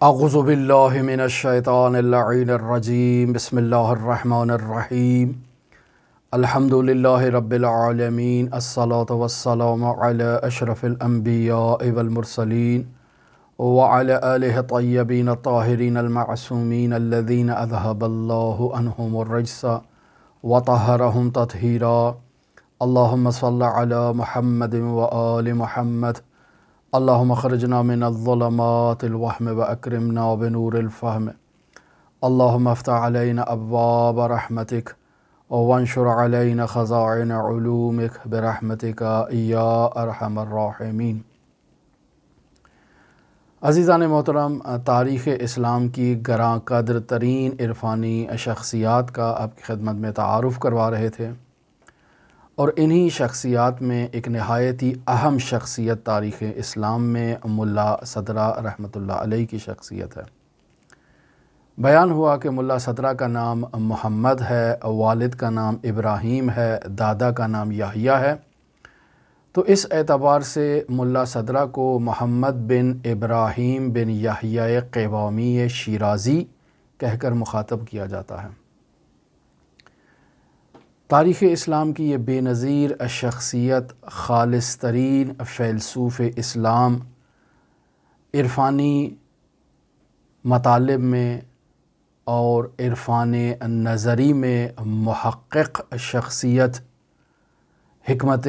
اعوذ باللہ من الشیطان اللعین الرجیم بسم اللہ الرحمن الرحیم الحمد للہ رب العالمین الصلاة والسلام علی اشرف الانبیاء والمرسلین وعلی آلہ الطیبین الطاہرین المعصومین الذین اذہب اللہ عنہم الرجس وطہرہم تطہیرا اللہم صلی علی محمد وآل محمد اللہم اخرجنا من الظلمات الوہم واکرمنا بنور الفہم اللہم افتح علینا ابواب رحمتک وانشر علینا خزائن علومک برحمتک یا ارحم الراحمین۔ عزیزان محترم، تاریخ اسلام کی گراں قدر ترین عرفانی شخصیات کا آپ کی خدمت میں تعارف کروا رہے تھے، اور انہی شخصیات میں ایک نہایت ہی اہم شخصیت تاریخ اسلام میں ملا صدرہ رحمۃ اللہ علیہ کی شخصیت ہے۔ بیان ہوا کہ ملا صدرہ کا نام محمد ہے، والد کا نام ابراہیم ہے، دادا کا نام یحییٰ ہے۔ تو اس اعتبار سے ملا صدرہ کو محمد بن ابراہیم بن یحییٰ قوامی شیرازی کہہ کر مخاطب کیا جاتا ہے۔ تاریخ اسلام کی یہ بے نظیر شخصیت خالص ترین فیلسوف اسلام، عرفانی مطالب میں اور عرفان نظری میں محقق شخصیت، حکمت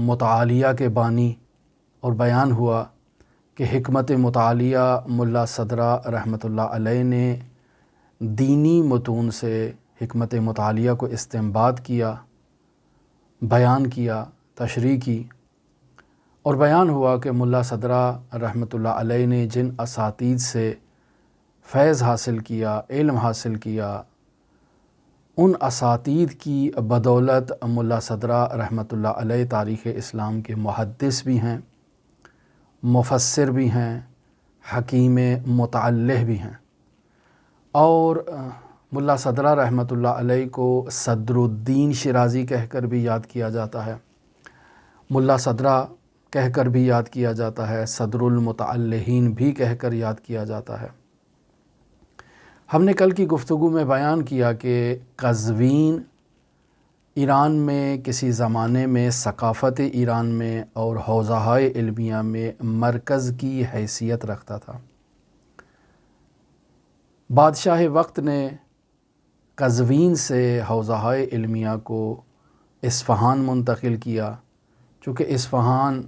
متعالیہ کے بانی، اور بیان ہوا کہ حکمت متعالیہ ملا صدرہ رحمۃ اللہ علیہ نے دینی متون سے حکمت متعالیہ کو استنباط کیا، بیان کیا، تشریح کی، اور بیان ہوا کہ ملا صدرہ رحمۃ اللہ علیہ نے جن اساتید سے فیض حاصل کیا، علم حاصل کیا، ان اساتید کی بدولت ملا صدرہ رحمۃ اللہ علیہ تاریخ اسلام کے محدث بھی ہیں، مفسر بھی ہیں، حکیم متعلہ بھی ہیں۔ اور ملا صدرہ رحمۃ اللہ علیہ کو صدر الدین شیرازی کہہ کر بھی یاد کیا جاتا ہے، ملا صدرہ کہہ کر بھی یاد کیا جاتا ہے، صدر المتعلہین بھی کہہ کر یاد کیا جاتا ہے۔ ہم نے کل کی گفتگو میں بیان کیا کہ قزوین ایران میں کسی زمانے میں ثقافت ایران میں اور حوزہائے علمیہ میں مرکز کی حیثیت رکھتا تھا۔ بادشاہ وقت نے قزوین سے حوزہائے علمیہ کو اصفہان منتقل کیا، چونکہ اصفہان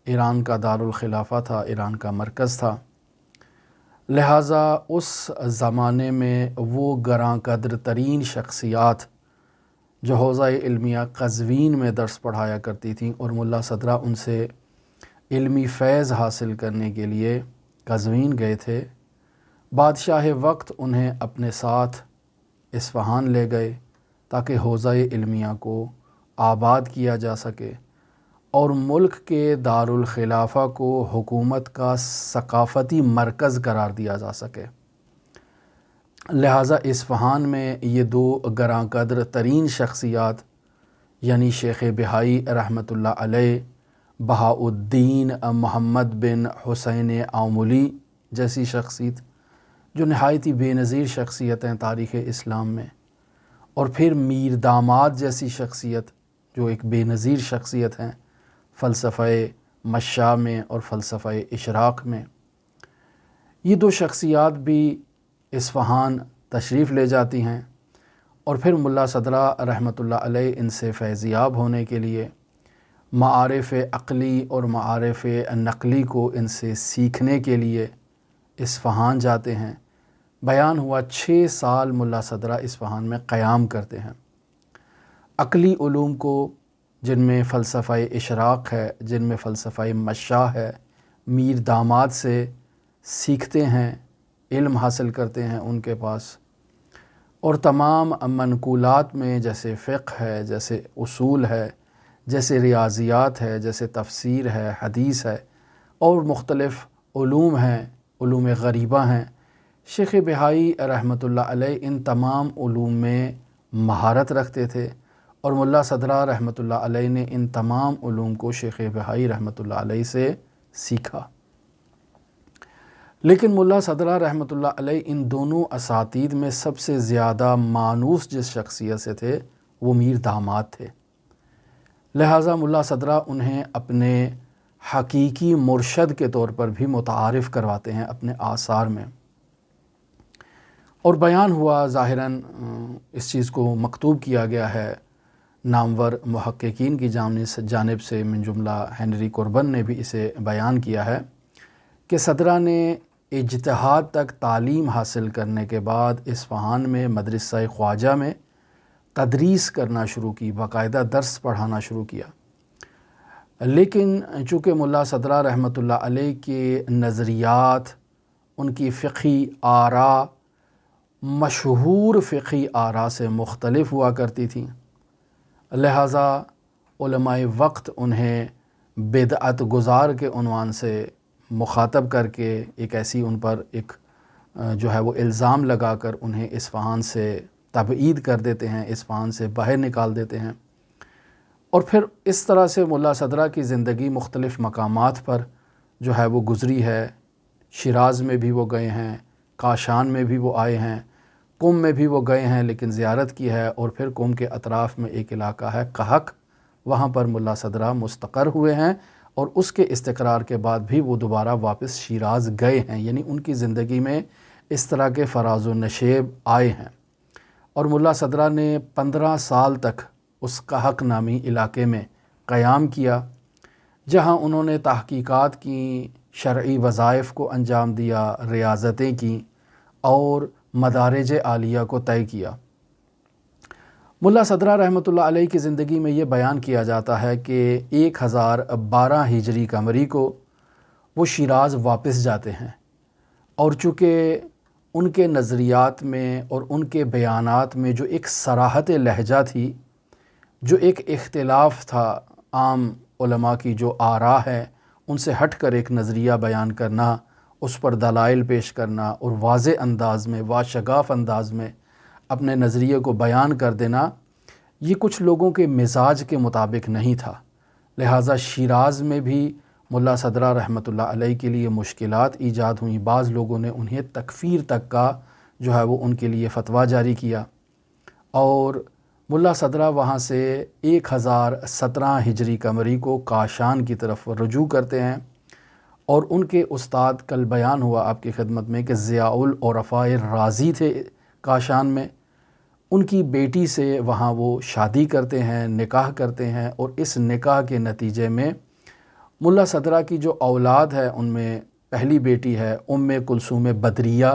ایران کا دارالخلافہ تھا، ایران کا مرکز تھا، لہٰذا اس زمانے میں وہ گراں قدر ترین شخصیات جو حوزہ علمیہ قزوین میں درس پڑھایا کرتی تھیں، اور ملا صدرہ ان سے علمی فیض حاصل کرنے کے لیے قزوین گئے تھے، بادشاہ وقت انہیں اپنے ساتھ اصفہان لے گئے تاکہ حوزہ علمیہ کو آباد کیا جا سکے اور ملک کے دارالخلافہ کو حکومت کا ثقافتی مرکز قرار دیا جا سکے۔ لہٰذا اصفہان میں یہ دو گراں قدر ترین شخصیات، یعنی شیخ بہائی رحمۃ اللہ علیہ، بہاءالدین محمد بن حسین آملی جیسی شخصیت، جو نہایت ہی بے نظیر شخصیت ہیں تاریخ اسلام میں، اور پھر میر داماد جیسی شخصیت جو ایک بے نظیر شخصیت ہیں فلسفہ مشاء میں اور فلسفہ اشراق میں، یہ دو شخصیات بھی اصفہان تشریف لے جاتی ہیں، اور پھر ملا صدرہ رحمۃ اللہ علیہ ان سے فیضیاب ہونے کے لیے معارف عقلی اور معارف نقلی کو ان سے سیکھنے کے لیے اصفہان جاتے ہیں۔ بیان ہوا 6 سال ملا صدرہ اصفہان میں قیام کرتے ہیں، عقلی علوم کو، جن میں فلسفہ اشراق ہے، جن میں فلسفہ مشاء ہے، میر داماد سے سیکھتے ہیں، علم حاصل کرتے ہیں ان کے پاس، اور تمام منقولات میں جیسے فقہ ہے، جیسے اصول ہے، جیسے ریاضیات ہے، جیسے تفسیر ہے، حدیث ہے، اور مختلف علوم ہیں، علوم غریبہ ہیں، شیخ بہائی رحمۃ اللہ علیہ ان تمام علوم میں مہارت رکھتے تھے، اور ملا صدرہ رحمۃ اللہ علیہ نے ان تمام علوم کو شیخ بہائی رحمۃ اللہ علیہ سے سیکھا۔ لیکن ملا صدرہ رحمۃ اللہ علیہ ان دونوں اساتید میں سب سے زیادہ مانوس جس شخصیت سے تھے وہ میر داماد تھے، لہٰذا ملا صدرہ انہیں اپنے حقیقی مرشد کے طور پر بھی متعارف کرواتے ہیں اپنے آثار میں، اور بیان ہوا ظاہراً اس چیز کو مکتوب کیا گیا ہے نامور محققین کی جانب سے، من جملہ ہنری کوربن نے بھی اسے بیان کیا ہے کہ صدرہ نے اجتہاد تک تعلیم حاصل کرنے کے بعد اصفہان میں مدرسہ خواجہ میں تدریس کرنا شروع کی، باقاعدہ درس پڑھانا شروع کیا۔ لیکن چونکہ ملا صدرہ رحمۃ اللہ علیہ کے نظریات، ان کی فقہی آراء مشہور فقہی آراء سے مختلف ہوا کرتی تھیں، لہٰذا علماء وقت انہیں بدعت گزار کے عنوان سے مخاطب کر کے ایک ایسی ان پر ایک جو ہے وہ الزام لگا کر انہیں اصفہان سے تبعید کر دیتے ہیں، اصفہان سے باہر نکال دیتے ہیں، اور پھر اس طرح سے ملا صدرہ کی زندگی مختلف مقامات پر جو ہے وہ گزری ہے۔ شیراز میں بھی وہ گئے ہیں، کاشان میں بھی وہ آئے ہیں، قم میں بھی وہ گئے ہیں لیکن زیارت کی ہے، اور پھر قم کے اطراف میں ایک علاقہ ہے کہک، وہاں پر ملا صدرہ مستقر ہوئے ہیں، اور اس کے استقرار کے بعد بھی وہ دوبارہ واپس شیراز گئے ہیں، یعنی ان کی زندگی میں اس طرح کے فراز و نشیب آئے ہیں۔ اور ملا صدرہ نے 15 سال تک اس کہک نامی علاقے میں قیام کیا، جہاں انہوں نے تحقیقات کی، شرعی وظائف کو انجام دیا، ریاضتیں کیں اور مدارج عالیہ کو طے کیا۔ ملا صدرہ رحمۃ اللہ علیہ کی زندگی میں یہ بیان کیا جاتا ہے کہ 1012 ہجری قمری کو وہ شیراز واپس جاتے ہیں، اور چونکہ ان کے نظریات میں اور ان کے بیانات میں جو ایک صراحت لہجہ تھی، جو ایک اختلاف تھا عام علماء کی جو آراء ہے ان سے ہٹ کر ایک نظریہ بیان کرنا، اس پر دلائل پیش کرنا اور واضح انداز میں، واشگاف انداز میں اپنے نظریے کو بیان کر دینا، یہ کچھ لوگوں کے مزاج کے مطابق نہیں تھا، لہٰذا شیراز میں بھی ملا صدرہ رحمۃ اللہ علیہ کے لیے مشکلات ایجاد ہوئیں۔ بعض لوگوں نے انہیں تکفیر تک کا جو ہے وہ ان کے لیے فتویٰ جاری کیا، اور ملا صدرہ وہاں سے 1017 ہجری قمری کو کاشان کی طرف رجوع کرتے ہیں، اور ان کے استاد کل بیان ہوا آپ کی خدمت میں کہ ضیاء العرفاء رازی تھے کاشان میں، ان کی بیٹی سے وہاں وہ شادی کرتے ہیں، نکاح کرتے ہیں، اور اس نکاح کے نتیجے میں ملا صدرہ کی جو اولاد ہے ان میں پہلی بیٹی ہے ام کلثوم بدریہ،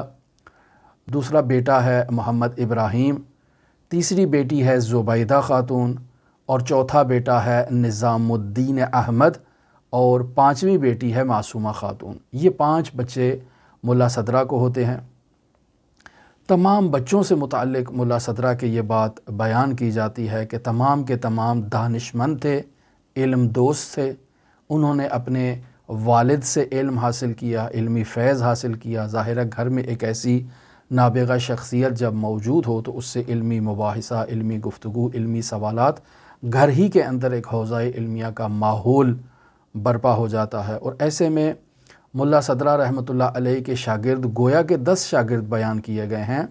دوسرا بیٹا ہے محمد ابراہیم، تیسری بیٹی ہے زبیدہ خاتون، اور چوتھا بیٹا ہے نظام الدین احمد، اور پانچویں بیٹی ہے معصومہ خاتون۔ یہ 5 بچے ملا صدرہ کو ہوتے ہیں۔ تمام بچوں سے متعلق ملا صدرہ کے یہ بات بیان کی جاتی ہے کہ تمام کے تمام دانشمند تھے، علم دوست تھے، انہوں نے اپنے والد سے علم حاصل کیا، علمی فیض حاصل کیا۔ ظاہر ہے گھر میں ایک ایسی نابغہ شخصیت جب موجود ہو تو اس سے علمی مباحثہ، علمی گفتگو، علمی سوالات، گھر ہی کے اندر ایک حوزہ علمیہ کا ماحول برپا ہو جاتا ہے۔ اور ایسے میں ملا صدرہ رحمۃ اللہ علیہ کے شاگرد گویا کہ 10 شاگرد بیان کیے گئے ہیں،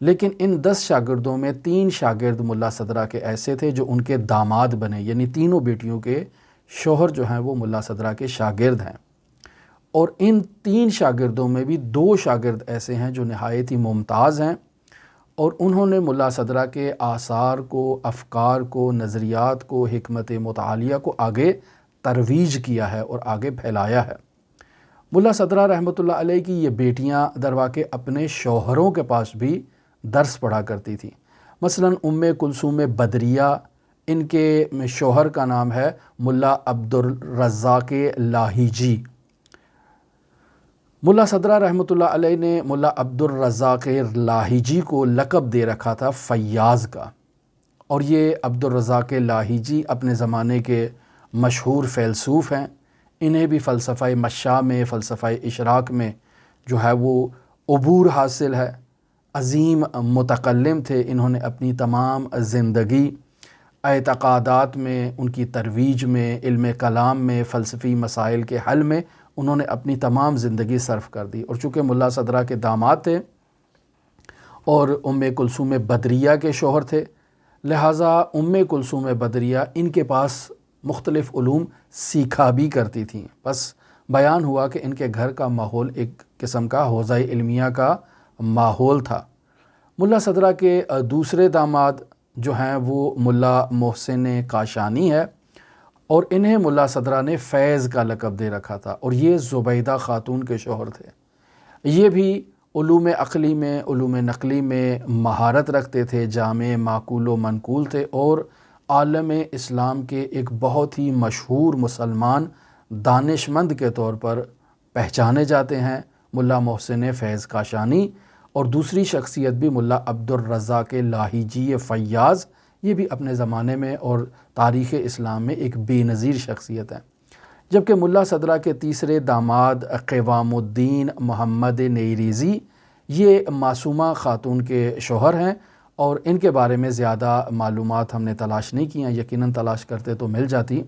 لیکن ان 10 شاگردوں میں 3 شاگرد ملا صدرہ کے ایسے تھے جو ان کے داماد بنے، یعنی تینوں بیٹیوں کے شوہر جو ہیں وہ ملا صدرہ کے شاگرد ہیں، اور ان 3 شاگردوں میں بھی 2 شاگرد ایسے ہیں جو نہایت ہی ممتاز ہیں، اور انہوں نے ملا صدرہ کے آثار کو، افکار کو، نظریات کو، حکمت متعالیہ کو آگے ترویج کیا ہے اور آگے پھیلایا ہے۔ ملا صدرہ رحمۃ اللہ علیہ کی یہ بیٹیاں درواقع اپنے شوہروں کے پاس بھی درس پڑھا کرتی تھیں۔ مثلا ام کلثوم بدریہ، ان کے شوہر کا نام ہے ملا عبدالرزاق لاہیجی۔ ملا صدرہ رحمۃ اللہ علیہ نے ملا عبدالرزاق لاہیجی کو لقب دے رکھا تھا فیاض کا، اور یہ عبدالرزاق لاہیجی اپنے زمانے کے مشہور فیلسوف ہیں۔ انہیں بھی فلسفہ مشاء میں، فلسفہ اشراق میں جو ہے وہ عبور حاصل ہے، عظیم متکلم تھے۔ انہوں نے اپنی تمام زندگی اعتقادات میں، ان کی ترویج میں، علم کلام میں، فلسفی مسائل کے حل میں انہوں نے اپنی تمام زندگی صرف کر دی۔ اور چونکہ ملا صدرہ کے داماد تھے اور ام کلثوم بدریہ کے شوہر تھے، لہٰذا ام کلثوم بدریہ ان کے پاس مختلف علوم سیکھا بھی کرتی تھیں۔ بس بیان ہوا کہ ان کے گھر کا ماحول ایک قسم کا حوزہ علمیہ کا ماحول تھا۔ ملا صدرہ کے دوسرے داماد جو ہیں وہ ملا محسن کاشانی ہے، اور انہیں ملا صدرہ نے فیض کا لقب دے رکھا تھا، اور یہ زبیدہ خاتون کے شوہر تھے۔ یہ بھی علوم عقلی میں، علوم نقلی میں مہارت رکھتے تھے، جامع معقول و منقول تھے، اور عالم اسلام کے ایک بہت ہی مشہور مسلمان دانش مند کے طور پر پہچانے جاتے ہیں ملا محسن فیض کاشانی۔ اور دوسری شخصیت بھی ملا عبدالرزاق لاہیجی فیاض، یہ بھی اپنے زمانے میں اور تاریخ اسلام میں ایک بے نظیر شخصیت ہے۔ جبکہ ملا صدرہ کے تیسرے داماد قوام الدین محمد نیریزی، یہ معصومہ خاتون کے شوہر ہیں، اور ان کے بارے میں زیادہ معلومات ہم نے تلاش نہیں کیاں، یقیناً تلاش کرتے تو مل جاتی۔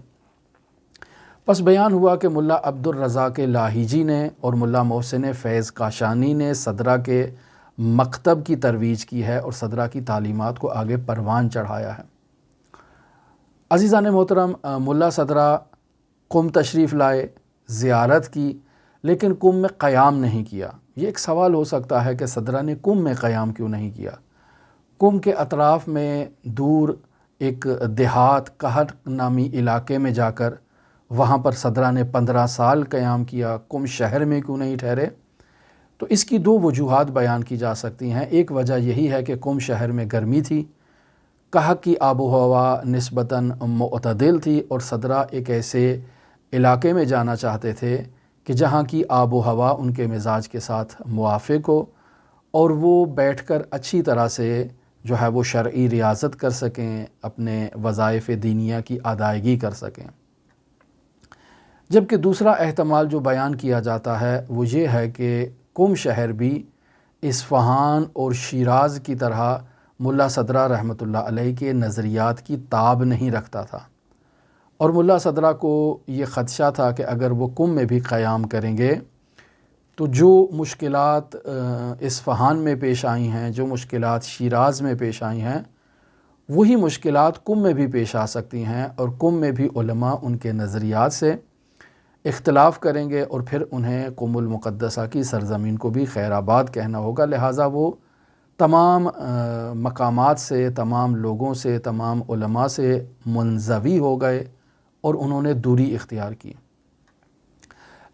پس بیان ہوا کہ ملا عبدالرزاق لاہیجی نے اور ملا محسن فیض کاشانی نے صدرہ کے مکتب کی ترویج کی ہے اور صدرہ کی تعلیمات کو آگے پروان چڑھایا ہے۔ عزیزان محترم، ملا صدرہ قم تشریف لائے، زیارت کی، لیکن قم میں قیام نہیں کیا۔ یہ ایک سوال ہو سکتا ہے کہ صدرہ نے قم میں قیام کیوں نہیں کیا؟ قم کے اطراف میں دور ایک دیہات قحط نامی علاقے میں جا کر وہاں پر صدرہ نے 15 سال قیام کیا، قم شہر میں کیوں نہیں ٹھہرے؟ تو اس کی دو وجوہات بیان کی جا سکتی ہیں۔ ایک وجہ یہی ہے کہ قم شہر میں گرمی تھی، قحط کی آب و ہوا نسبتاً معتدل تھی، اور صدرہ ایک ایسے علاقے میں جانا چاہتے تھے کہ جہاں کی آب و ہوا ان کے مزاج کے ساتھ موافق ہو، اور وہ بیٹھ کر اچھی طرح سے جو ہے وہ شرعی ریاضت کر سکیں، اپنے وظائف دینیہ کی ادائیگی کر سکیں۔ جبکہ دوسرا احتمال جو بیان کیا جاتا ہے وہ یہ ہے کہ قم شہر بھی اصفہان اور شیراز کی طرح ملا صدرہ رحمۃ اللہ علیہ کے نظریات کی تاب نہیں رکھتا تھا، اور ملا صدرہ کو یہ خدشہ تھا کہ اگر وہ قم میں بھی قیام کریں گے تو جو مشکلات اصفہان میں پیش آئی ہیں، جو مشکلات شیراز میں پیش آئی ہیں، وہی مشکلات قم میں بھی پیش آ سکتی ہیں، اور قم میں بھی علماء ان کے نظریات سے اختلاف کریں گے، اور پھر انہیں قم المقدسہ کی سرزمین کو بھی خیر آباد کہنا ہوگا۔ لہٰذا وہ تمام مقامات سے، تمام لوگوں سے، تمام علماء سے منزوی ہو گئے اور انہوں نے دوری اختیار کی۔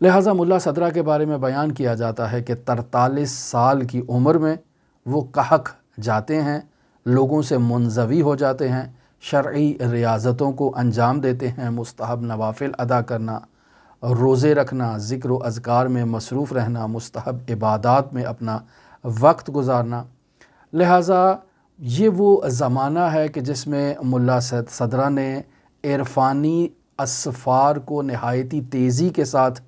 لہٰذا ملا صدرہ کے بارے میں بیان کیا جاتا ہے کہ 43 سال کی عمر میں وہ قحط جاتے ہیں، لوگوں سے منزوی ہو جاتے ہیں، شرعی ریاضتوں کو انجام دیتے ہیں، مستحب نوافل ادا کرنا، روزے رکھنا، ذکر و اذکار میں مصروف رہنا، مستحب عبادات میں اپنا وقت گزارنا۔ لہٰذا یہ وہ زمانہ ہے کہ جس میں ملا صدرہ نے عرفانی اسفار کو نہایتی تیزی کے ساتھ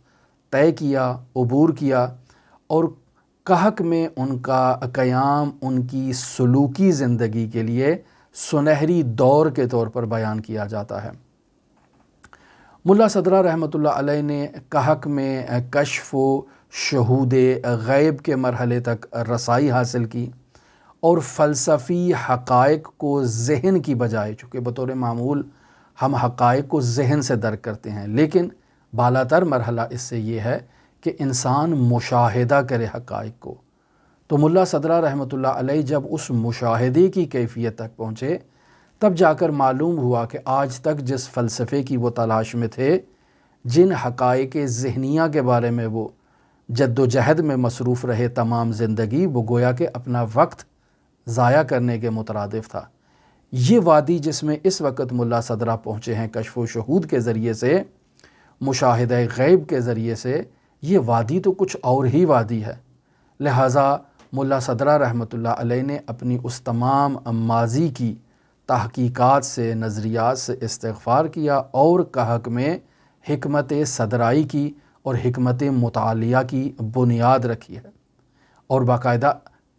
طے کیا، عبور کیا، اور قحط میں ان کا قیام ان کی سلوکی زندگی کے لیے سنہری دور کے طور پر بیان کیا جاتا ہے۔ ملا صدرہ رحمۃ اللہ علیہ نے قحط میں کشف و شہود غیب کے مرحلے تک رسائی حاصل کی، اور فلسفی حقائق کو ذہن کی بجائے، چونکہ بطور معمول ہم حقائق کو ذہن سے درک کرتے ہیں، لیکن بالاتر مرحلہ اس سے یہ ہے کہ انسان مشاہدہ کرے حقائق کو۔ تو ملا صدرہ رحمۃ اللہ علیہ جب اس مشاہدے کی کیفیت تک پہنچے، تب جا کر معلوم ہوا کہ آج تک جس فلسفے کی وہ تلاش میں تھے، جن حقائق ذہنیہ کے بارے میں وہ جد و جہد میں مصروف رہے تمام زندگی، وہ گویا کہ اپنا وقت ضائع کرنے کے مترادف تھا۔ یہ وادی جس میں اس وقت ملا صدرہ پہنچے ہیں کشف و شہود کے ذریعے سے، مشاہدہ غیب کے ذریعے سے، یہ وادی تو کچھ اور ہی وادی ہے۔ لہٰذا ملا صدرہ رحمۃ اللہ علیہ نے اپنی اس تمام ماضی کی تحقیقات سے، نظریات سے استغفار کیا، اور قحط میں حکمت صدرائی کی اور حکمت مطالعہ کی بنیاد رکھی ہے، اور باقاعدہ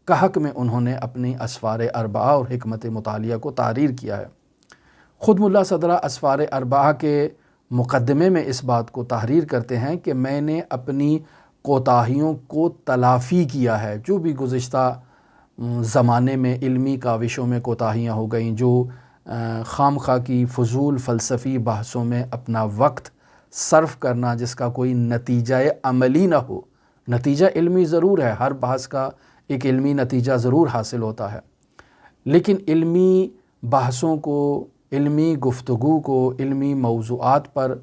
قحط میں انہوں نے اپنی اسفار اربعہ اور حکمت مطالعہ کو تحریر کیا ہے۔ خود ملا صدرہ اسفار اربعہ کے مقدمے میں اس بات کو تحریر کرتے ہیں کہ میں نے اپنی کوتاہیوں کو تلافی کیا ہے، جو بھی گزشتہ زمانے میں علمی کاوشوں میں کوتاہیاں ہو گئیں، جو خام خواہ کی فضول فلسفی بحثوں میں اپنا وقت صرف کرنا جس کا کوئی نتیجہ عملی نہ ہو۔ نتیجہ علمی ضرور ہے، ہر بحث کا ایک علمی نتیجہ ضرور حاصل ہوتا ہے، لیکن علمی بحثوں کو، علمی گفتگو کو، علمی موضوعات پر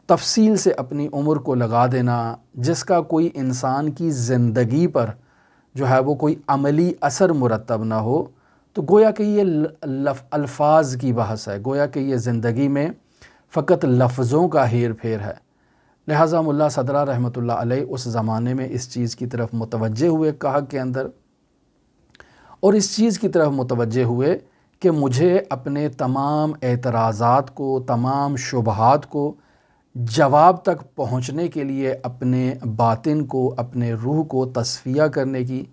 تفصیل سے اپنی عمر کو لگا دینا جس کا کوئی انسان کی زندگی پر جو ہے وہ کوئی عملی اثر مرتب نہ ہو، تو گویا کہ یہ الفاظ کی بحث ہے، گویا کہ یہ زندگی میں فقط لفظوں کا ہیر پھیر ہے۔ لہٰذا ملا صدرہ رحمۃ اللہ علیہ اس زمانے میں اس چیز کی طرف متوجہ ہوئے کہک کے اندر، اور اس چیز کی طرف متوجہ ہوئے کہ مجھے اپنے تمام اعتراضات کو، تمام شبہات کو جواب تک پہنچنے کے لیے اپنے باطن کو، اپنے روح کو تصفیہ کرنے کی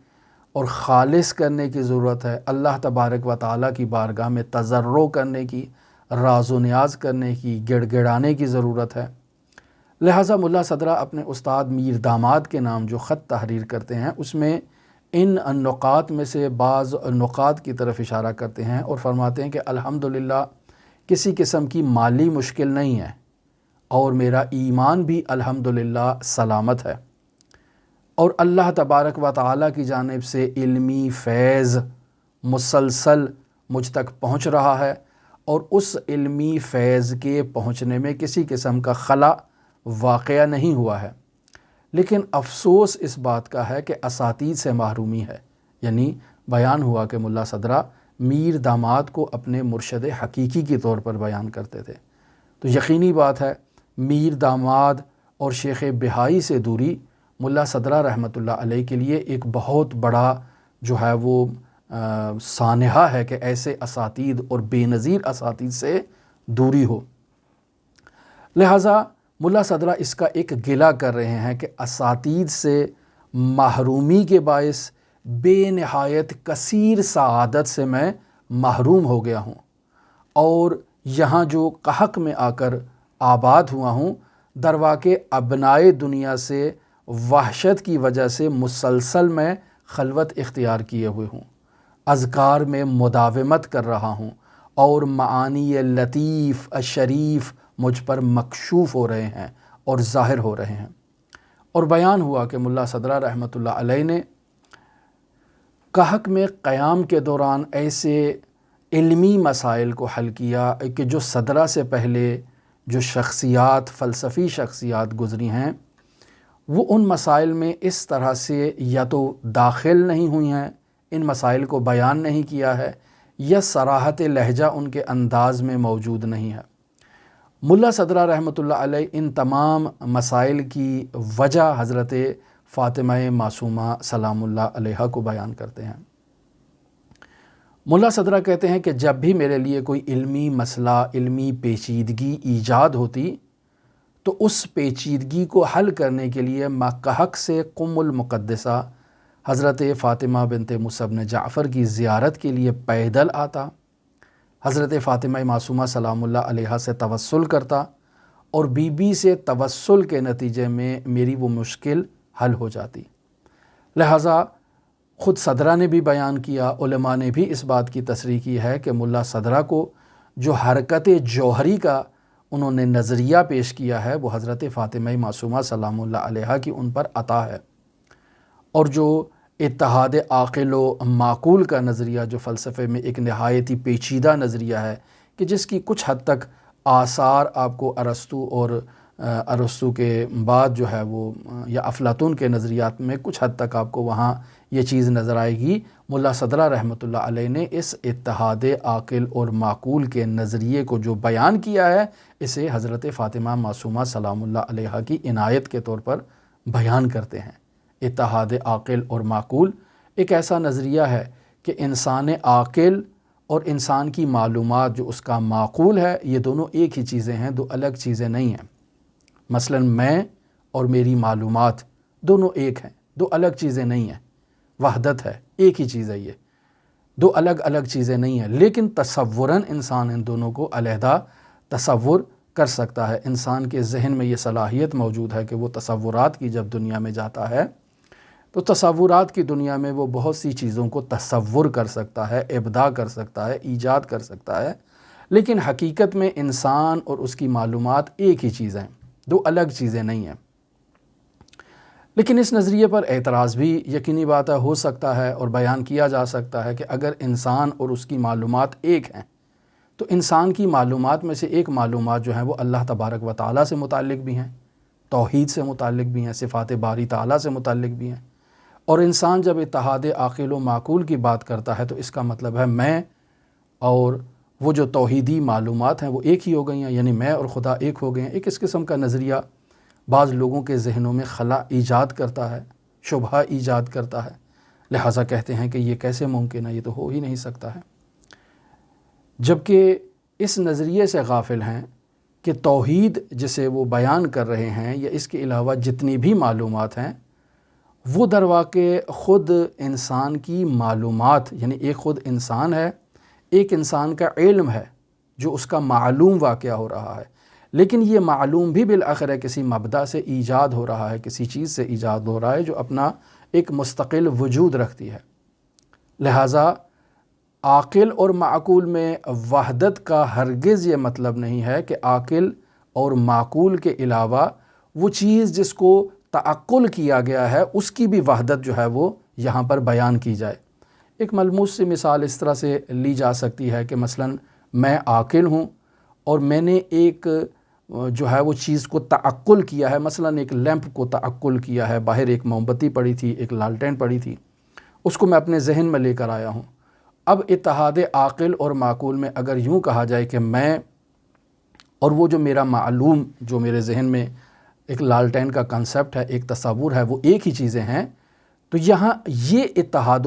اور خالص کرنے کی ضرورت ہے، اللہ تبارک و تعالیٰ کی بارگاہ میں تضرع کرنے کی، راز و نیاز کرنے کی، گڑ گڑانے کی ضرورت ہے۔ لہٰذا ملا صدرہ اپنے استاد میر داماد کے نام جو خط تحریر کرتے ہیں اس میں ان نقاط میں سے بعض نقاط کی طرف اشارہ کرتے ہیں اور فرماتے ہیں کہ الحمدللہ کسی قسم کی مالی مشکل نہیں ہے اور میرا ایمان بھی الحمدللہ سلامت ہے، اور اللہ تبارک و تعالیٰ کی جانب سے علمی فیض مسلسل مجھ تک پہنچ رہا ہے، اور اس علمی فیض کے پہنچنے میں کسی قسم کا خلا واقعہ نہیں ہوا ہے، لیکن افسوس اس بات کا ہے کہ اساتید سے محرومی ہے۔ یعنی بیان ہوا کہ ملا صدرہ میر داماد کو اپنے مرشد حقیقی کے طور پر بیان کرتے تھے، تو یقینی بات ہے میر داماد اور شیخ بہائی سے دوری ملا صدرہ رحمۃ اللہ علیہ کے لیے ایک بہت بڑا جو ہے وہ سانحہ ہے کہ ایسے اساتید اور بے نظیر اساتید سے دوری ہو۔ لہٰذا ملا صدرہ اس کا ایک گلہ کر رہے ہیں کہ اساتید سے محرومی کے باعث بے نہایت کثیر سعادت سے میں محروم ہو گیا ہوں، اور یہاں جو قحط میں آ کر آباد ہوا ہوں درواقع ابنائے دنیا سے وحشت کی وجہ سے مسلسل میں خلوت اختیار کیے ہوئے ہوں، اذکار میں مداومت کر رہا ہوں، اور معانی لطیف شریف مجھ پر مکشوف ہو رہے ہیں اور ظاہر ہو رہے ہیں۔ اور بیان ہوا کہ ملا صدرہ رحمۃ اللہ علیہ نے قحط میں قیام کے دوران ایسے علمی مسائل کو حل کیا کہ جو صدرہ سے پہلے جو شخصیات، فلسفی شخصیات گزری ہیں، وہ ان مسائل میں اس طرح سے یا تو داخل نہیں ہوئی ہیں، ان مسائل کو بیان نہیں کیا ہے، یا صراحت لہجہ ان کے انداز میں موجود نہیں ہے۔ ملا صدرہ رحمۃ اللہ علیہ ان تمام مسائل کی وجہ حضرت فاطمہ معصومہ سلام اللہ علیہا کو بیان کرتے ہیں۔ ملا صدرہ کہتے ہیں کہ جب بھی میرے لیے کوئی علمی مسئلہ، علمی پیچیدگی ایجاد ہوتی تو اس پیچیدگی کو حل کرنے کے لیے میں قحط سے قم المقدسہ حضرت فاطمہ بنت موسی بن جعفر کی زیارت کے لیے پیدل آتا، حضرت فاطمہ معصومہ سلام اللہ علیہا سے توسل کرتا، اور بی بی سے توسل کے نتیجے میں میری وہ مشکل حل ہو جاتی۔ لہٰذا خود صدرہ نے بھی بیان کیا، علماء نے بھی اس بات کی تصریح کی ہے کہ ملا صدرہ کو جو حرکت جوہری کا انہوں نے نظریہ پیش کیا ہے وہ حضرت فاطمہ معصومہ سلام اللہ علیہا کی ان پر عطا ہے، اور جو اتحاد عاقل و معقول کا نظریہ جو فلسفے میں ایک نہایت ہی پیچیدہ نظریہ ہے کہ جس کی کچھ حد تک آثار آپ کو ارسطو کے بعد جو ہے وہ یا افلاطون کے نظریات میں کچھ حد تک آپ کو وہاں یہ چیز نظر آئے گی، ملا صدرہ رحمۃ اللہ علیہ نے اس اتحاد عاقل اور معقول کے نظریے کو جو بیان کیا ہے اسے حضرت فاطمہ معصومہ سلام اللہ علیہا کی عنایت کے طور پر بیان کرتے ہیں۔ اتحاد عاقل اور معقول ایک ایسا نظریہ ہے کہ انسان عاقل اور انسان کی معلومات جو اس کا معقول ہے یہ دونوں ایک ہی چیزیں ہیں، دو الگ چیزیں نہیں ہیں۔ مثلا میں اور میری معلومات دونوں ایک ہیں، دو الگ چیزیں نہیں ہیں، وحدت ہے، ایک ہی چیز ہے، یہ دو الگ الگ چیزیں نہیں ہیں، لیکن تصوراً انسان ان دونوں کو علیحدہ تصور کر سکتا ہے۔ انسان کے ذہن میں یہ صلاحیت موجود ہے کہ وہ تصورات کی جب دنیا میں جاتا ہے تو تصورات کی دنیا میں وہ بہت سی چیزوں کو تصور کر سکتا ہے، ابداع کر سکتا ہے، ایجاد کر سکتا ہے، لیکن حقیقت میں انسان اور اس کی معلومات ایک ہی چیز ہیں، دو الگ چیزیں نہیں ہیں۔ لیکن اس نظریے پر اعتراض بھی یقینی بات ہے ہو سکتا ہے اور بیان کیا جا سکتا ہے کہ اگر انسان اور اس کی معلومات ایک ہیں تو انسان کی معلومات میں سے ایک معلومات جو ہیں وہ اللہ تبارک و تعالیٰ سے متعلق بھی ہیں، توحید سے متعلق بھی ہیں، صفات باری تعالیٰ سے متعلق بھی ہیں، اور انسان جب اتحاد عاقل و معقول کی بات کرتا ہے تو اس کا مطلب ہے میں اور وہ جو توحیدی معلومات ہیں وہ ایک ہی ہو گئی ہیں، یعنی میں اور خدا ایک ہو گئے ہیں۔ ایک اس قسم کا نظریہ بعض لوگوں کے ذہنوں میں خلا ایجاد کرتا ہے، شبہہ ایجاد کرتا ہے، لہٰذا کہتے ہیں کہ یہ کیسے ممکن ہے، یہ تو ہو ہی نہیں سکتا ہے، جبکہ اس نظریے سے غافل ہیں کہ توحید جسے وہ بیان کر رہے ہیں یا اس کے علاوہ جتنی بھی معلومات ہیں وہ در واقع خود انسان کی معلومات، یعنی ایک خود انسان ہے، ایک انسان کا علم ہے جو اس کا معلوم واقعہ ہو رہا ہے، لیکن یہ معلوم بھی بالآخر کسی مبدا سے ایجاد ہو رہا ہے، کسی چیز سے ایجاد ہو رہا ہے جو اپنا ایک مستقل وجود رکھتی ہے۔ لہٰذا عاقل اور معقول میں وحدت کا ہرگز یہ مطلب نہیں ہے کہ عاقل اور معقول کے علاوہ وہ چیز جس کو تعقل کیا گیا ہے اس کی بھی وحدت جو ہے وہ یہاں پر بیان کی جائے۔ ایک ملموس سی مثال اس طرح سے لی جا سکتی ہے کہ مثلا میں عاقل ہوں اور میں نے ایک جو ہے وہ چیز کو تعقل کیا ہے، مثلا ایک لیمپ کو تعقل کیا ہے، باہر ایک موم بتی پڑی تھی، ایک لالٹین پڑی تھی، اس کو میں اپنے ذہن میں لے کر آیا ہوں۔ اب اتحاد عاقل اور معقول میں اگر یوں کہا جائے کہ میں اور وہ جو میرا معلوم جو میرے ذہن میں ایک لالٹین کا کنسیپٹ ہے، ایک تصور ہے، وہ ایک ہی چیزیں ہیں، تو یہاں یہ اتحاد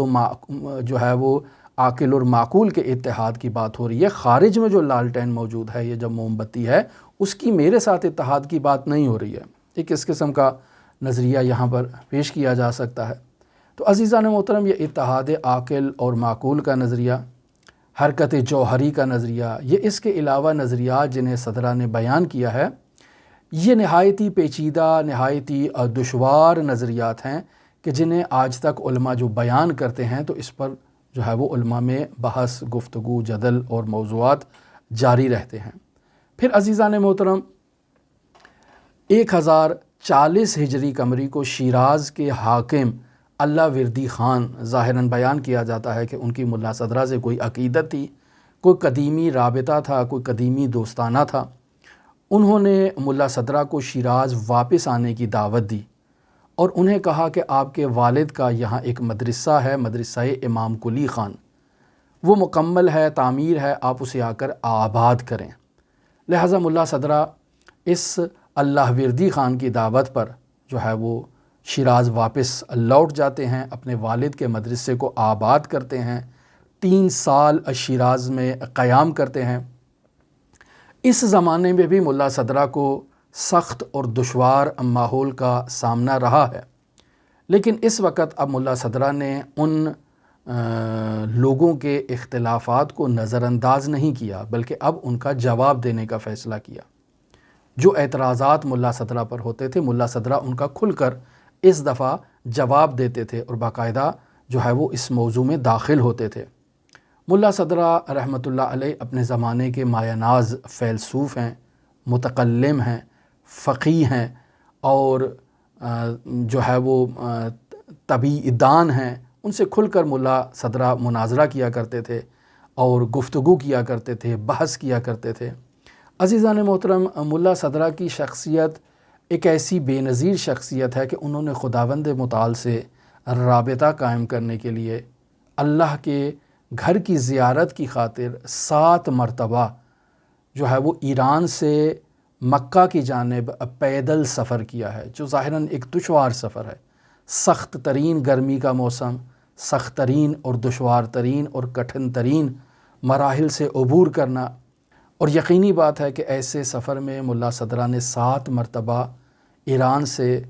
جو ہے وہ عاقل اور معقول کے اتحاد کی بات ہو رہی ہے۔ خارج میں جو لالٹین موجود ہے، یہ جب موم بتی ہے، اس کی میرے ساتھ اتحاد کی بات نہیں ہو رہی ہے۔ ایک اس قسم کا نظریہ یہاں پر پیش کیا جا سکتا ہے۔ تو عزیزان محترم، یہ اتحاد عاقل اور معقول کا نظریہ، حرکت جوہری کا نظریہ، یہ اس کے علاوہ نظریات جنہیں صدرہ نے بیان کیا ہے، یہ نہایتی پیچیدہ، نہایتی دشوار نظریات ہیں کہ جنہیں آج تک علماء جو بیان کرتے ہیں تو اس پر جو ہے وہ علماء میں بحث، گفتگو، جدل اور موضوعات جاری رہتے ہیں۔ پھر عزیزان محترم، 1040 ہجری قمری کو شیراز کے حاکم اللہ وردی خان ظاہراً بیان کیا جاتا ہے کہ ان کی ملا صدرہ سے کوئی عقیدت تھی، کوئی قدیمی رابطہ تھا، کوئی قدیمی دوستانہ تھا۔ انہوں نے ملا صدرہ کو شیراز واپس آنے کی دعوت دی اور انہیں کہا کہ آپ کے والد کا یہاں ایک مدرسہ ہے، مدرسہ امام قلی خان، وہ مکمل ہے، تعمیر ہے، آپ اسے آ کر آباد کریں۔ لہٰذا ملا صدرہ اس اللہ وردی خان کی دعوت پر جو ہے وہ شیراز واپس لوٹ جاتے ہیں، اپنے والد کے مدرسے کو آباد کرتے ہیں، 3 سال شیراز میں قیام کرتے ہیں۔ اس زمانے میں بھی ملا صدرہ کو سخت اور دشوار ماحول کا سامنا رہا ہے، لیکن اس وقت اب ملا صدرہ نے ان لوگوں کے اختلافات کو نظر انداز نہیں کیا، بلکہ اب ان کا جواب دینے کا فیصلہ کیا۔ جو اعتراضات ملا صدرہ پر ہوتے تھے، ملا صدرہ ان کا کھل کر اس دفعہ جواب دیتے تھے اور باقاعدہ جو ہے وہ اس موضوع میں داخل ہوتے تھے۔ ملا صدرہ رحمۃ اللہ علیہ اپنے زمانے کے مایہ ناز فیلسوف ہیں، متکلم ہیں، فقیہ ہیں اور جو ہے وہ طبیع دان ہیں۔ ان سے کھل کر ملا صدرہ مناظرہ کیا کرتے تھے اور گفتگو کیا کرتے تھے، بحث کیا کرتے تھے۔ عزیزان محترم، ملا صدرہ کی شخصیت ایک ایسی بے نظیر شخصیت ہے کہ انہوں نے خداوند متعال سے رابطہ قائم کرنے کے لیے اللہ کے گھر کی زیارت کی خاطر 7 مرتبہ جو ہے وہ ایران سے مکہ کی جانب پیدل سفر کیا ہے، جو ظاہراً ایک دشوار سفر ہے۔ سخت ترین گرمی کا موسم، سخت ترین اور دشوار ترین اور کٹھن ترین مراحل سے عبور کرنا، اور یقینی بات ہے کہ ایسے سفر میں ملا صدرہ نے 7 مرتبہ ایران سے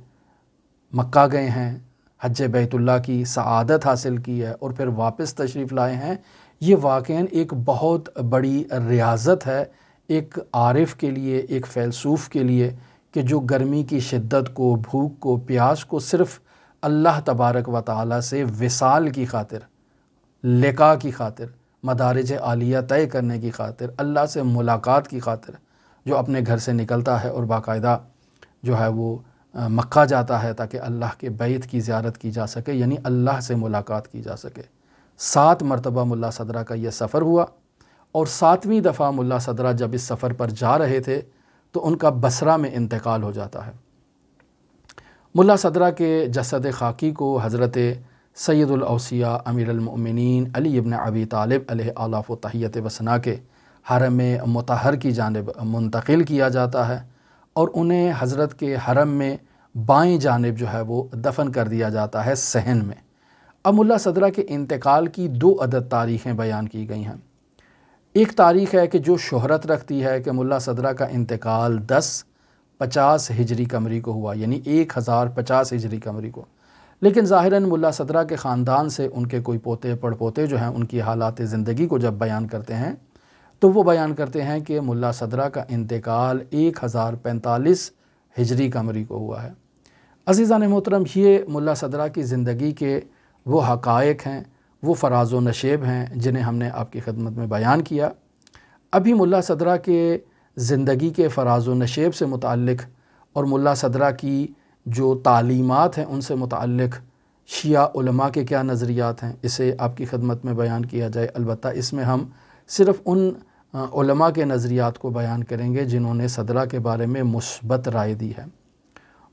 مکہ گئے ہیں، حج بیت اللہ کی سعادت حاصل کی ہے اور پھر واپس تشریف لائے ہیں۔ یہ واقعاً ایک بہت بڑی ریاضت ہے، ایک عارف کے لیے، ایک فیلسوف کے لیے کہ جو گرمی کی شدت کو، بھوک کو، پیاس کو صرف اللہ تبارک و تعالیٰ سے وصال کی خاطر، لقاء کی خاطر، مدارج عالیہ طے کرنے کی خاطر، اللہ سے ملاقات کی خاطر جو اپنے گھر سے نکلتا ہے اور باقاعدہ جو ہے وہ مکہ جاتا ہے تاکہ اللہ کے بیت کی زیارت کی جا سکے، یعنی اللہ سے ملاقات کی جا سکے۔ 7 مرتبہ ملا صدرہ کا یہ سفر ہوا، اور 7ویں دفعہ ملا صدرہ جب اس سفر پر جا رہے تھے تو ان کا بصرہ میں انتقال ہو جاتا ہے۔ ملا صدرہ کے جسد خاکی کو حضرت سید الاوصیاء امیر المؤمنین علی ابن ابی طالب علیہ آلاف و تحیت و ثنا کے حرم مطہر کی جانب منتقل کیا جاتا ہے، اور انہیں حضرت کے حرم میں بائیں جانب جو ہے وہ دفن کر دیا جاتا ہے صحن میں۔ اب ملا صدرہ کے انتقال کی 2 عدد تاریخیں بیان کی گئی ہیں۔ ایک تاریخ ہے کہ جو شہرت رکھتی ہے کہ ملا صدرہ کا انتقال 1050 ہجری قمری کو ہوا، یعنی 1050 ہجری قمری کو، لیکن ظاہراً ملا صدرہ کے خاندان سے ان کے کوئی پوتے پڑ پوتے جو ہیں ان کی حالات زندگی کو جب بیان کرتے ہیں تو وہ بیان کرتے ہیں کہ ملا صدرہ کا انتقال 1045 ہجری قمری کو ہوا ہے۔ عزیزان محترم، یہ ملا صدرہ کی زندگی کے وہ حقائق ہیں، وہ فراز و نشیب ہیں جنہیں ہم نے آپ کی خدمت میں بیان کیا۔ ابھی ملا صدرہ کے زندگی کے فراز و نشیب سے متعلق اور ملا صدرہ کی جو تعلیمات ہیں ان سے متعلق شیعہ علماء کے کیا نظریات ہیں، اسے آپ کی خدمت میں بیان کیا جائے۔ البتہ اس میں ہم صرف ان علماء کے نظریات کو بیان کریں گے جنہوں نے صدرہ کے بارے میں مثبت رائے دی ہے،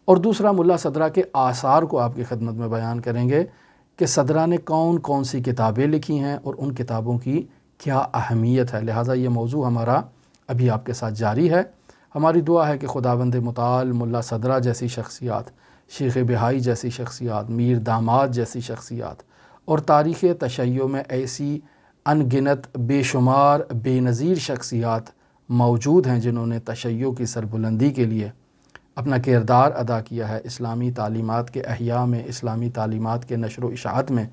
اور دوسرا ملا صدرہ کے آثار کو آپ کی خدمت میں بیان کریں گے کہ صدرہ نے کون کون سی کتابیں لکھی ہیں اور ان کتابوں کی کیا اہمیت ہے۔ لہٰذا یہ موضوع ہمارا ابھی آپ کے ساتھ جاری ہے۔ ہماری دعا ہے کہ خداوند متعال ملا صدرہ جیسی شخصیات، شیخ بہائی جیسی شخصیات، میر داماد جیسی شخصیات اور تاریخ تشیع میں ایسی ان گنت بے شمار بے نظیر شخصیات موجود ہیں جنہوں نے تشیع کی سربلندی کے لیے اپنا کردار ادا کیا ہے، اسلامی تعلیمات کے احیاء میں، اسلامی تعلیمات کے نشر و اشاعت میں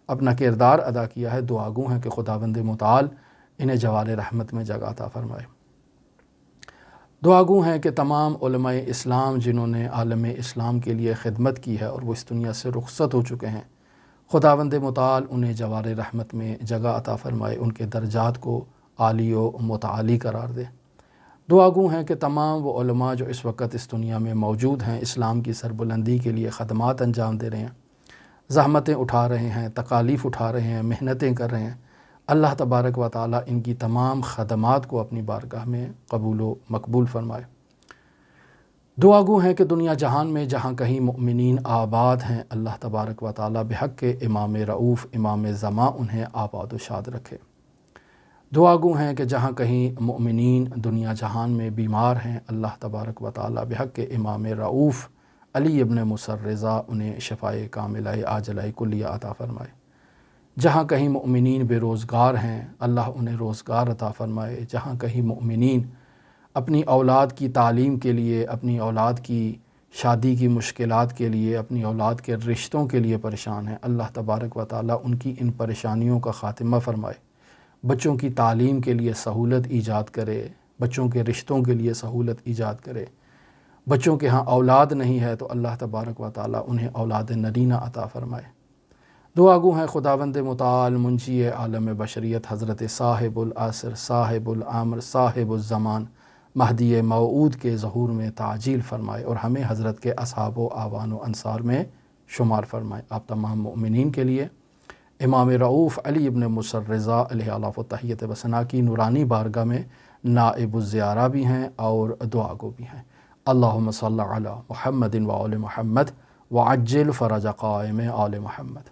اپنا کردار ادا کیا ہے۔ دعا گو ہیں کہ خداوند متعال انہیں جوال رحمت میں جگہ عطا فرمائے۔ دعا گو ہیں کہ تمام علماء اسلام جنہوں نے عالم اسلام کے لیے خدمت کی ہے اور وہ اس دنیا سے رخصت ہو چکے ہیں، خداوند متعال انہیں جوال رحمت میں جگہ عطا فرمائے، ان کے درجات کو عالی و متعالی قرار دے۔ دعا گو ہیں کہ تمام وہ علماء جو اس وقت اس دنیا میں موجود ہیں، اسلام کی سربلندی کے لیے خدمات انجام دے رہے ہیں، زحمتیں اٹھا رہے ہیں، تکالیف اٹھا رہے ہیں، محنتیں کر رہے ہیں، اللہ تبارک و تعالیٰ ان کی تمام خدمات کو اپنی بارگاہ میں قبول و مقبول فرمائے۔ دعا گو ہیں کہ دنیا جہان میں جہاں کہیں مؤمنین آباد ہیں، اللہ تبارک و تعالیٰ بحق کے امام رؤوف امام زمان انہیں آباد و شاد رکھے۔ دعا گو ہیں کہ جہاں کہیں مؤمنین دنیا جہان میں بیمار ہیں، اللہ تبارک و تعالیٰ بحق کے امام رؤوف علی ابن مصر رضا انہیں شفائے کاملہ عاجلہ کلیہ عطا فرمائے۔ جہاں کہیں مؤمنین بے روزگار ہیں، اللہ انہیں روزگار عطا فرمائے۔ جہاں کہیں مؤمنین اپنی اولاد کی تعلیم کے لیے، اپنی اولاد کی شادی کی مشکلات کے لیے، اپنی اولاد کے رشتوں کے لیے پریشان ہیں، اللہ تبارک و تعالیٰ ان کی ان پریشانیوں کا خاتمہ فرمائے، بچوں کی تعلیم کے لیے سہولت ایجاد کرے، بچوں کے رشتوں کے لیے سہولت ایجاد کرے۔ بچوں کے ہاں اولاد نہیں ہے تو اللہ تبارک و تعالیٰ انہیں اولاد نرینہ عطا فرمائے۔ دعا گو ہیں خداوند متعال منجی عالم بشریت حضرت صاحب العصر، صاحب الامر، صاحب الزمان مہدی موعود کے ظہور میں تعجیل فرمائے اور ہمیں حضرت کے اصحاب و اعوان و انصار میں شمار فرمائے۔ آپ تمام مؤمنین کے لیے امام رؤوف علی ابن مصر رضا علیہ آلاف و تحیت و ثنا کی نورانی بارگاہ میں نائب الزیارہ بھی ہیں اور دعا گو بھی ہیں۔ اللہم صلی علی محمد و آل محمد وعجل فرج قائم آل محمد۔